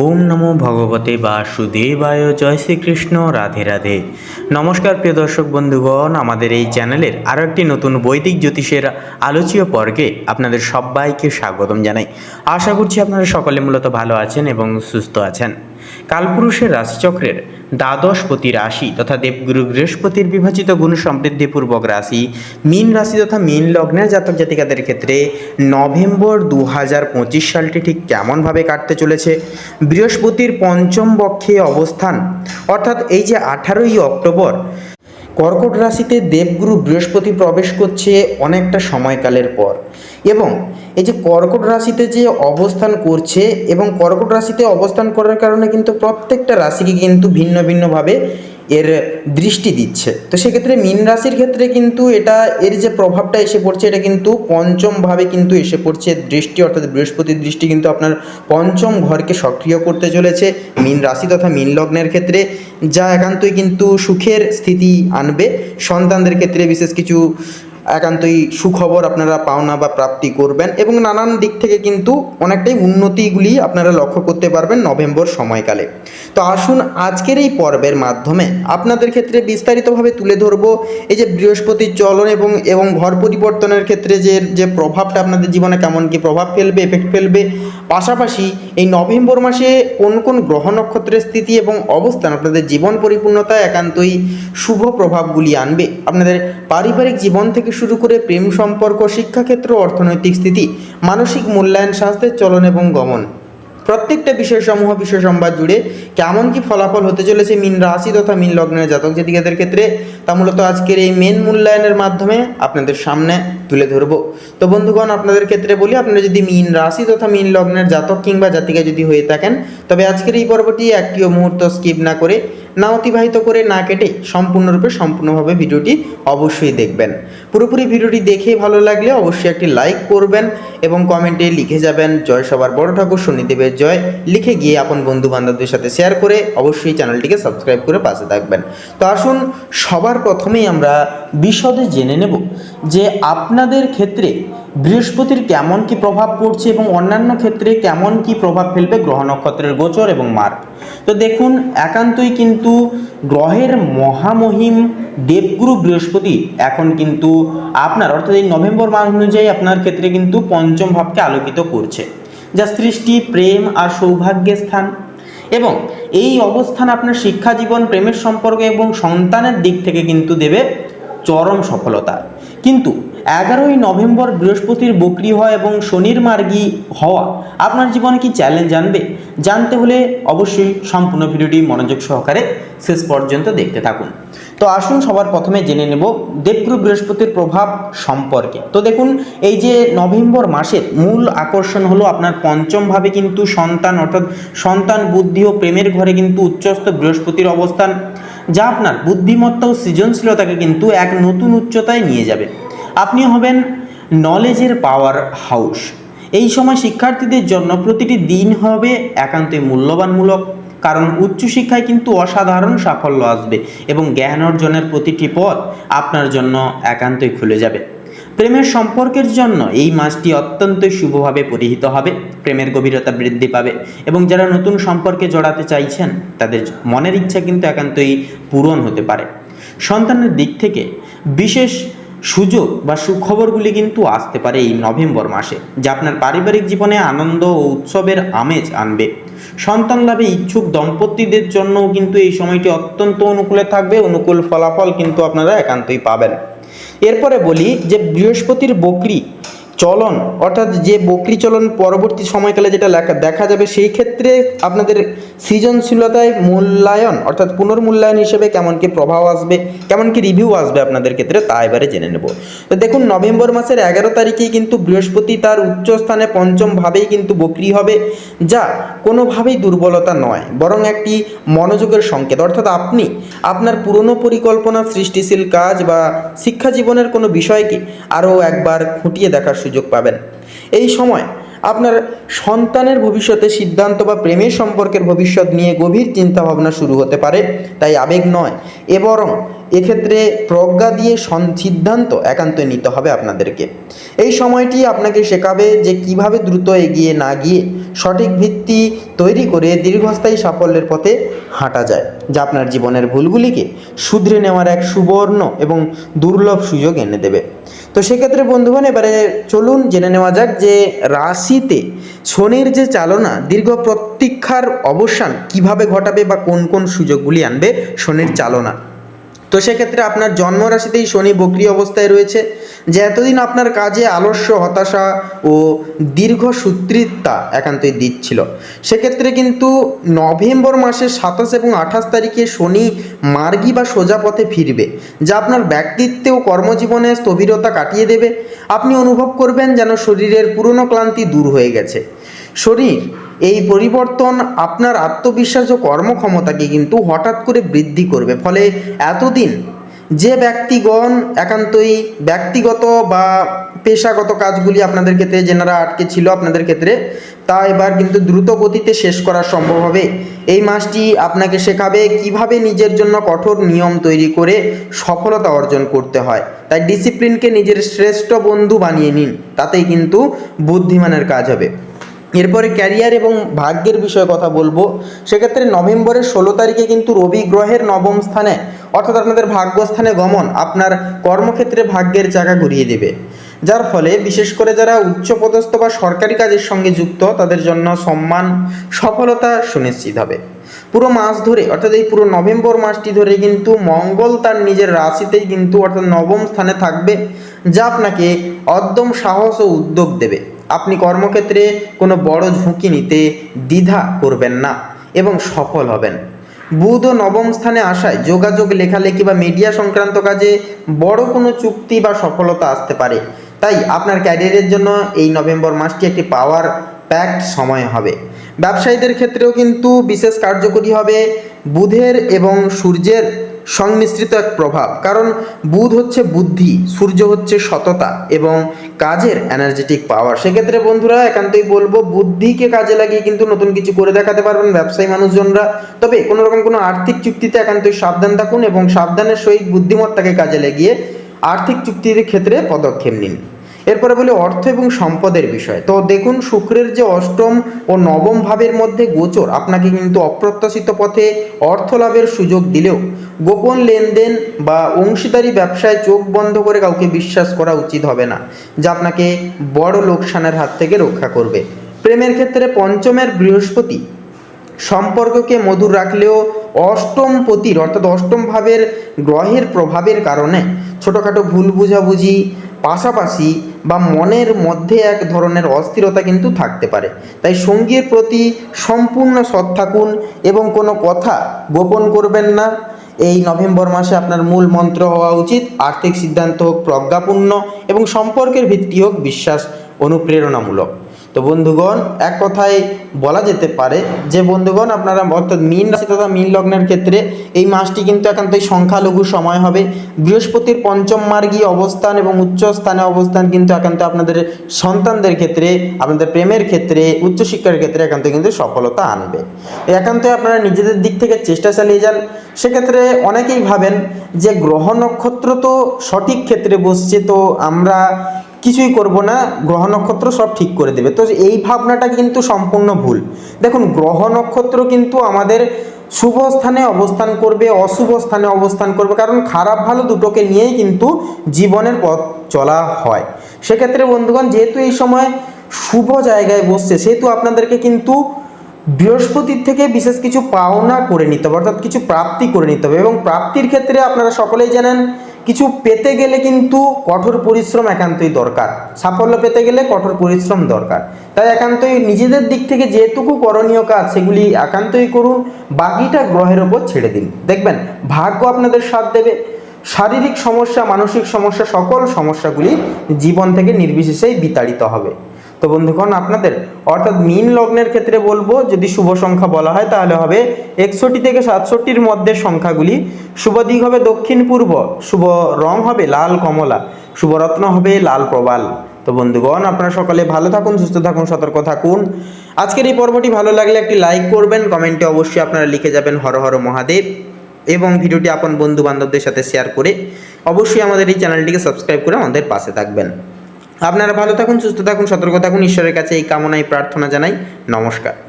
ওম নমো ভগবতে বাসুদেবায়। জয় শ্রীকৃষ্ণ। রাধে রাধে। নমস্কার প্রিয় দর্শক বন্ধুগণ, আমাদের এই চ্যানেলের আরও একটি নতুন বৈদিক জ্যোতিষের আলোচ্য পর্বে আপনাদের সবাইকে স্বাগতম জানাই। আশা করছি আপনারা সকলে মূলত ভালো আছেন এবং সুস্থ আছেন। কালপুরুষের রাশিচক্রের দ্বাদশপতি রাশি তথা দেবগুরু বৃহস্পতির বিভাজিত গুণ সমৃদ্ধিপূর্বক রাশি মীন রাশি তথা মীন লগ্নের জাতক জাতিকাদের ক্ষেত্রে নভেম্বর 2025 সালটি ঠিক কেমনভাবে কাটতে চলেছে, বৃহস্পতির পঞ্চম পক্ষে অবস্থান অর্থাৎ এই যে 18ই অক্টোবর কর্কট রাশিতে দেবগুরু বৃহস্পতি প্রবেশ করছে অনেকটা সময়কালের পর, এবং এই যে কর্কট রাশিতে যে অবস্থান করছে এবং কর্কট রাশিতে অবস্থান করার কারণে কিন্তু প্রত্যেকটা রাশিকে কিন্তু ভিন্ন ভিন্নভাবে এর দৃষ্টি দিচ্ছে। তো সেক্ষেত্রে মীন রাশির ক্ষেত্রে কিন্তু এর যে প্রভাবটা এসে পড়ছে এটা কিন্তু পঞ্চমভাবে কিন্তু এসে পড়ছে দৃষ্টি, অর্থাৎ বৃহস্পতির দৃষ্টি কিন্তু আপনার পঞ্চম ঘরকে সক্রিয় করতে চলেছে মীন রাশি তথা মীন লগ্নের ক্ষেত্রে, যা একান্তই কিন্তু সুখের স্থিতি আনবে। সন্তানদের ক্ষেত্রে বিশেষ কিছু একান্তই সুখবর আপনারা পাওনা বা প্রাপ্তি করবেন এবং নানান দিক থেকে কিন্তু অনেকটাই উন্নতিগুলি আপনারা লক্ষ্য করতে পারবেন নভেম্বর সময়কালে। তো আসুন আজকের এই পর্বের মাধ্যমে আপনাদের ক্ষেত্রে বিস্তারিতভাবে তুলে ধরবো এই যে বৃহস্পতির চলন এবং ঘর পরিবর্তনের ক্ষেত্রে যে প্রভাবটা আপনাদের জীবনে কেমন কী প্রভাব ফেলবে, এফেক্ট ফেলবে, পাশাপাশি এই নভেম্বর মাসে কোন কোন গ্রহ নক্ষত্রের স্থিতি এবং অবস্থান আপনাদের জীবন পরিপূর্ণতায় একান্তই শুভ প্রভাবগুলি আনবে। আপনাদের পারিবারিক জীবন থেকে শুরু করে প্রেম সম্পর্ক, শিক্ষাক্ষেত্র, অর্থনৈতিক স্থিতি, মানসিক মূল্যায়ন, স্বাস্থ্যের চলন এবং গমন, প্রত্যেকটা বিষয়সমূহ বিষয় সংবাদ জুড়ে কেমন কি ফলাফল হতে চলেছে মীন রাশি তথা মীন লগ্নের জাতক জাতিকাদের ক্ষেত্রে, তা মূলত আজকের এই মেন মূল্যায়নের মাধ্যমে আপনাদের সামনে তুলে ধরব। তো বন্ধুগণ, আপনাদের ক্ষেত্রে বলি, আপনারা যদি মীন রাশি তথা মীন লগ্নের জাতক কিংবা জাতিকা যদি হয়ে থাকেন, তবে আজকের এই পর্বটি একটিও মুহূর্ত স্কিপ না করে, না অতিবাহিত করে, না কেটে সম্পূর্ণভাবে ভিডিওটি অবশ্যই দেখবেন। পুরোপুরি ভিডিওটি দেখে ভালো লাগলে অবশ্যই একটি লাইক করবেন এবং কমেন্টে লিখে যাবেন জয় সবার বড় ঠাকুর শনিদেবের জয়, লিখে গিয়ে আপন বন্ধু বান্ধবদের সাথে শেয়ার করে অবশ্যই চ্যানেলটিকে সাবস্ক্রাইব করে পাশে থাকবেন। তো আসুন সবার প্রথমেই আমরা বিশদে জেনে নেব যে আপনাদের ক্ষেত্রে বৃহস্পতির কেমন কি প্রভাব পড়ছে এবং অন্যান্য ক্ষেত্রে কেমন কি প্রভাব ফেলবে গ্রহ নক্ষত্রের গোচর এবং মার্গ। তো দেখুন, একান্তই কিন্তু গ্রহের মহামহিম দেবগুরু বৃহস্পতি এখন কিন্তু আপনার অর্থাৎ এই নভেম্বর মাস অনুযায়ী আপনার ক্ষেত্রে কিন্তু পঞ্চম ভাবকে আলোকিত করছে, যা সৃষ্টি, প্রেম আর সৌভাগ্যের স্থান, এবং এই অবস্থান আপনার শিক্ষা জীবন, প্রেমের সম্পর্ক এবং সন্তানের দিক থেকে কিন্তু দেবে চরম সফলতা। কিন্তু 11ই নভেম্বর বৃহস্পতির বক্রি হওয়া এবং শনির মার্গী হওয়া আপনার জীবনে কি চ্যালেঞ্জ আনবে, জানতে হলে অবশ্যই সম্পূর্ণ ভিডিওটি মনোযোগ সহকারে শেষ পর্যন্ত দেখতে থাকুন। তো আসুন সবার প্রথমে জেনে নেব দেবগুরু বৃহস্পতির প্রভাব সম্পর্কে। তো দেখুন, এই যে নভেম্বর মাসের মূল আকর্ষণ হলো আপনার পঞ্চমভাবে কিন্তু সন্তান, অর্থাৎ সন্তান, বুদ্ধি ও প্রেমের ঘরে কিন্তু উচ্চস্থ বৃহস্পতির অবস্থান, যা আপনার বুদ্ধিমত্তা ও সৃজনশীলতাকে কিন্তু এক নতুন উচ্চতায় নিয়ে যাবে। আপনি হবেন নলেজের পাওয়ার হাউস। এই সময় শিক্ষার্থীদের জন্য প্রতিটি দিন হবে একান্তই মূল্যবানমূলক, কারণ উচ্চশিক্ষায় কিন্তু অসাধারণ সাফল্য আসবে এবং জ্ঞান অর্জনের প্রতিটি পথ আপনার জন্য একান্তই খুলে যাবে। প্রেমের সম্পর্কের জন্য এই মাসটি অত্যন্ত শুভভাবে পরিহিত হবে, প্রেমের গভীরতা বৃদ্ধি পাবে এবং যারা নতুন সম্পর্কে জড়াতে চাইছেন তাদের মনের ইচ্ছা কিন্তু একান্তই পূরণ হতে পারে। সন্তানের দিক থেকে বিশেষ সুযোগ বা সুখবরগুলি কিন্তু আসতে পারে এই নভেম্বর মাসে, যা আপনার পারিবারিক জীবনে আনন্দ ও উৎসবের আমেজ আনবে। সন্তান লাভে ইচ্ছুক দম্পতিদের জন্যও কিন্তু এই সময়টি অত্যন্ত অনুকূলে থাকবে, অনুকূল ফলাফল কিন্তু আপনারা একান্তই পাবেন। এরপরে বলি যে বৃহস্পতির বক্রি চলন, অর্থাৎ যে বক্রি চলন পরবর্তী সময়কালে যেটা দেখা যাবে, সেই ক্ষেত্রে আপনাদের সৃজনশীলতায় মূল্যায়ন অর্থাৎ পুনর্মূল্যায়ন হিসেবে কেমন কি প্রভাব আসবে, কেমন কি রিভিউ আসবে আপনাদের ক্ষেত্রে, তা এবারে জেনে নেব। তো দেখুন, নভেম্বর মাসের 11 তারিখেই কিন্তু বৃহস্পতি তার উচ্চ স্থানে পঞ্চমভাবেই কিন্তু বক্রি হবে, যা কোনোভাবেই দুর্বলতা নয়, বরং একটি মনোযোগের সংকেত। অর্থাৎ আপনি আপনার পুরনো পরিকল্পনা, সৃষ্টিশীল কাজ বা শিক্ষা জীবনের কোনো বিষয়কে আরও একবার খুঁটিয়ে দেখার সুযোগ পাবেন। এই সময় আপনার সন্তানের ভবিষ্যতে সিদ্ধান্ত বা প্রেমের সম্পর্কের ভবিষ্যৎ নিয়ে গভীর চিন্তাভাবনা শুরু হতে পারে। তাই আবেগ নয়, বরং এক্ষেত্রে প্রজ্ঞা দিয়ে সিদ্ধান্ত একান্তই নিতে হবে আপনাদেরকে। এই সময়টি আপনাকে শেখাবে যে কিভাবে দ্রুত এগিয়ে না গিয়ে সঠিক ভিত্তি তৈরি করে দীর্ঘস্থায়ী সাফল্যের পথে হাঁটা যায়, যা আপনার জীবনের ভুলগুলিকে শুধরে নেওয়ার এক সুবর্ণ এবং দুর্লভ সুযোগ এনে দেবে। তো সেক্ষেত্রে বন্ধুগণ, এবারে চলুন জেনে নেওয়া যাক যে রাশিতে শনির যে চালনা দীর্ঘ প্রতীক্ষার অবসান কিভাবে ঘটাবে বা কোন কোন সুযোগগুলি আনবে শনির চালনা। তো সেক্ষেত্রে আপনার জন্ম রাশিতেই শনি বক্রী অবস্থায় রয়েছে, যে এতদিন আপনার কাজে আলস্য, হতাশা ও দীর্ঘসূত্রিতা একান্তই দিচ্ছিল। সেক্ষেত্রে কিন্তু নভেম্বর মাসের 27 এবং 28 তারিখে শনি মার্গী বা সোজা পথে ফিরবে, যা আপনার ব্যক্তিত্বে ও কর্মজীবনে স্থবিরতা কাটিয়ে দেবে। আপনি অনুভব করবেন যেন শরীরের পুরনো ক্লান্তি দূর হয়ে গেছে। শরীর এই পরিবর্তন আপনার আত্মবিশ্বাস ও কর্মক্ষমতাকে কিন্তু হঠাৎ করে বৃদ্ধি করবে। ফলে এতদিন যে ব্যক্তিগণ একান্তই ব্যক্তিগত বা পেশাগত কাজগুলি আপনাদের ক্ষেত্রে যেনারা আটকে ছিল আপনাদের ক্ষেত্রে, তা এবার কিন্তু দ্রুত গতিতে শেষ করা সম্ভব হবে। এই মাসটি আপনাকে শেখাবে কিভাবে নিজের জন্য কঠোর নিয়ম তৈরি করে সফলতা অর্জন করতে হয়। তাই ডিসিপ্লিনকে নিজের শ্রেষ্ঠ বন্ধু বানিয়ে নিন, তাতেই কিন্তু বুদ্ধিমানের কাজ হবে। এরপরে ক্যারিয়ার এবং ভাগ্যের বিষয়ে কথা বলবো। সেক্ষেত্রে নভেম্বরের 16 তারিখে কিন্তু রবি গ্রহের নবম স্থানে অর্থাৎ আপনাদের ভাগ্যস্থানে গমন আপনার কর্মক্ষেত্রে ভাগ্যের চাকা ঘুরিয়ে দেবে, যার ফলে বিশেষ করে যারা উচ্চপদস্থ বা সরকারি কাজের সঙ্গে যুক্ত তাদের জন্য সম্মান, সফলতা সুনিশ্চিত হবে। পুরো মাস ধরে অর্থাৎ এই পুরো নভেম্বর মাসটি ধরে কিন্তু মঙ্গল তার নিজের রাশিতেই কিন্তু অর্থাৎ নবম স্থানে থাকবে, যা আপনাকে অদ্যম সাহস ও উদ্যোগ দেবে। আপনি কর্মক্ষেত্রে কোনো বড় ঝুঁকি নিতে দ্বিধা করবেন না এবং সফল হবেন। বুধ ও নবম স্থানে আসায় যোগাযোগ, লেখালেখি বা মিডিয়া সংক্রান্ত কাজে বড় কোনো চুক্তি বা সফলতা আসতে পারে। তাই আপনার ক্যারিয়ারের জন্য এই নভেম্বর মাসটি একটি পাওয়ার প্যাকড সময় হবে। ব্যবসায়ীদের ক্ষেত্রেও কিন্তু বিশেষ কার্যকরী হবে বুধের এবং সূর্যের সংমিশ্রিত এক প্রভাব, কারণ বুধ হচ্ছে বুদ্ধি, সূর্য হচ্ছে সততা এবং কাজের এনার্জেটিক পাওয়ার। সেক্ষেত্রে বন্ধুরা একান্তই বলবো বুদ্ধিকে কাজে লাগিয়ে কিন্তু নতুন কিছু করে দেখাতে পারবেন ব্যবসায়ী মানুষজনরা। তবে কোনো রকম কোনো আর্থিক চুক্তিতে একান্তই সাবধান থাকুন এবং সাবধানের সহিত বুদ্ধিমত্তাকে কাজে লাগিয়ে আর্থিক চুক্তির ক্ষেত্রে পদক্ষেপ নিন। এরপরে বলি অর্থ এবং সম্পদের বিষয়। তো দেখুন, শুক্রের যে অষ্টম ও নবম ভাবের মধ্যে গোচর আপনাকে কিন্তু অপ্রত্যাশিত পথে অর্থ লাভের সুযোগ দিলেও গোপন লেনদেন বা অংশীদারি ব্যবসায় চোখ বন্ধ করে কাউকে বিশ্বাস করা উচিত হবে না, যা আপনাকে বড় লোকসানের হাত থেকে রক্ষা করবে। প্রেমের ক্ষেত্রে পঞ্চমের বৃহস্পতি সম্পর্ককে মধুর রাখলেও অষ্টম পতির অর্থাৎ অষ্টম ভাবের গ্রহের প্রভাবের কারণে ছোটোখাটো ভুল বুঝাবুঝি, পাশাপাশি বা মনের মধ্যে এক ধরনের অস্থিরতা কিন্তু থাকতে পারে। তাই সঙ্গীর প্রতি সম্পূর্ণ সৎ থাকুন এবং কোনো কথা গোপন করবেন না। এই নভেম্বর মাসে আপনার মূল মন্ত্র হওয়া উচিত আর্থিক সিদ্ধান্ত হোক প্রজ্ঞাপূর্ণ এবং সম্পর্কের ভিত্তি হোক বিশ্বাস অনুপ্রেরণামূলক। তো বন্ধুগণ, এক কথায় বলা যেতে পারে যে বন্ধুগণ আপনারা অর্থাৎ মীন রাশি তথা মীন লগ্নের ক্ষেত্রে এই মাসটি কিন্তু একান্তই সংখ্যালঘু সময় হবে। বৃহস্পতির পঞ্চম মার্গী অবস্থান এবং উচ্চ স্থানে অবস্থান কিন্তু একান্ত আপনাদের সন্তানদের ক্ষেত্রে, আপনাদের প্রেমের ক্ষেত্রে, উচ্চশিক্ষার ক্ষেত্রে একান্ত কিন্তু সফলতা আনবে। একান্তই আপনারা নিজেদের দিক থেকে চেষ্টা চালিয়ে যান। সেক্ষেত্রে অনেকেই ভাবেন যে গ্রহ নক্ষত্র তো সঠিক ক্ষেত্রে বসছে, তো আমরা কিছুই করব না, গ্রহ নক্ষত্র সব ঠিক করে দেবে। তো এই ভাবনাটা কিন্তু সম্পূর্ণ ভুল। দেখুন, গ্রহ নক্ষত্র কিন্তু আমাদের শুভ স্থানে অবস্থান করবে, অশুভ স্থানে অবস্থান করবে, কারণ খারাপ ভালো দুটোকে নিয়েই কিন্তু জীবনের পথ চলা হয়। সেক্ষেত্রে বন্ধুগণ, যেহেতু এই সময় শুভ জায়গায় বসছে, সেহেতু আপনাদেরকে কিন্তু বৃহস্পতির থেকে বিশেষ কিছু পাওনা করে নিতে হবে, অর্থাৎ কিছু প্রাপ্তি করে নিতে হবে। এবং প্রাপ্তির ক্ষেত্রে আপনারা সকলেই জানেন কিছু পেতে গেলে কিন্তু কঠোর পরিশ্রম একান্তই দরকার। সাফল্য পেতে গেলে কঠোর পরিশ্রম দরকার। তাই একান্তই নিজেদের দিক থেকে যেটুকু করণীয় কাজ সেগুলি একান্তই করুন, বাকিটা গ্রহের ওপর ছেড়ে দিন। দেখবেন ভাগ্য আপনাদের সাথ দেবে। শারীরিক সমস্যা, মানসিক সমস্যা, সকল সমস্যাগুলি জীবন থেকে নির্বিশেষেই বিতাড়িত হবে। তো বন্ধুগণ, আপনাদের অর্থাৎ মীন লগ্নের ক্ষেত্রে বলবো, যদি শুভ সংখ্যা বলা হয় তাহলে হবে 61 থেকে 67-র মধ্যে সংখ্যাগুলি। শুভ দিক হবে দক্ষিণ পূর্ব, শুভ রং হবে লাল কমলা, শুভ রত্ন হবে লাল প্রবাল। তো বন্ধুগণ, আপনারা সকলে ভালো থাকুন, সুস্থ থাকুন, সতর্ক থাকুন। আজকের এই পর্বটি ভালো লাগলে একটি লাইক করবেন, কমেন্টে অবশ্যই আপনারা লিখে যাবেন হর হর মহাদেব। এবং ভিডিওটি আপন বন্ধু বান্ধবদের সাথে শেয়ার করে অবশ্যই আমাদের এই চ্যানেলটিকে সাবস্ক্রাইব করে আমাদের পাশে থাকবেন। আপনারা ভালো থাকুন, সুস্থ থাকুন, সতর্ক থাকুন, ঈশ্বরের কাছে এই কামনাই প্রার্থনা জানাই। নমস্কার।